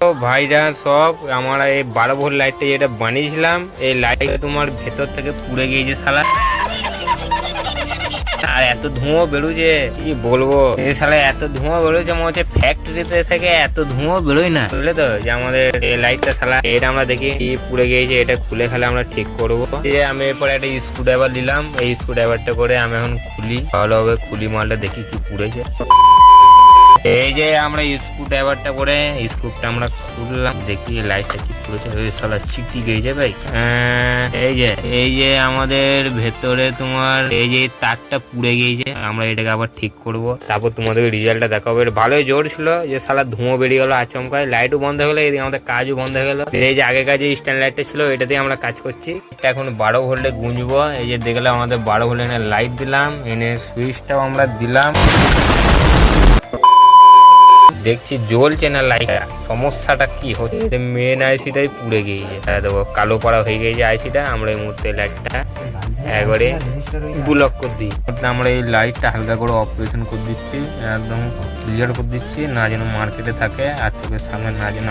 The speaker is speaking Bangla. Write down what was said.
তো ভাইরা সব আমরা এই 12 ভোল্ট লাইটটা যেটা বানিয়েছিলাম, এই লাইটটা তোমার ভেতর থেকে পুড়ে গিয়েছে শালা। আর এত ধোঁয়া বেরোচ্ছে কি বলবো, এই শালা এত ধোঁয়া বেরোচ্ছে মনে হচ্ছে ফ্যাক্টরিতে থেকে এত ধোঁয়া বেরোয় না, বুঝলে তো। যে আমাদের এই লাইটটা শালা এটা আমরা দেখি কি পুড়ে গিয়েছে, এটা খুলে খেলে আমরা ঠিক করবো। যে আমি এরপরে একটা স্ক্রু ড্রাইভার দিলাম, এই স্ক্রু ড্রাইভারটা করে আমি এখন খুলি, ভালোভাবে খুলি মালটা দেখি কি পুড়েছে। এই যে আমরা স্ক্রু ড্রাইভারটা করে স্ক্রুটা আমরা খুললাম, দেখি লাইটটা কি পুড়েছে। ওই শালা চিপকি গেছে ভাই। এই যে আমাদের ভেতরে তোমার এই যে তারটা পুড়ে গিয়েছে, আমরা এটাকে আবার ঠিক করব, তারপর তোমাদের রেজাল্টটা দেখাবো। ভালোই জোর ছিল, যে শালা ধোঁয়া বেরিয়ে গেল আচমকায়, লাইটও বন্ধ হয়ে গেলো, এদিকে আমাদের কাজও বন্ধ হয়ে গেল। এই যে আগেকার যে স্ট্যান্ড লাইটটা ছিল এটাতেই আমরা কাজ করছি। এটা এখন 12 ভোল্টে গুঁজবো। এই যে দেখলাম আমাদের 12 ভোল্টে এনে লাইট দিলাম, এনে সুইচটাও আমরা দিলাম, দেখছি জ্বলছে না লাইট। সমস্যাটা কি হচ্ছে, মেন আইসিটাই পুড়ে গিয়েছে। দেখো কালো পাড়া হয়ে গিয়েছে আইসিটা। আমরা এই মুহূর্তে লাইটটা একবারে ব্লক করে দিই। আমরা এই লাইটটা হালকা করে অপারেশন করে দিচ্ছি, একদম ক্লিয়ার করে দিচ্ছি, না যেন মার্কেটে থাকে আর চোখের সামনে না যেন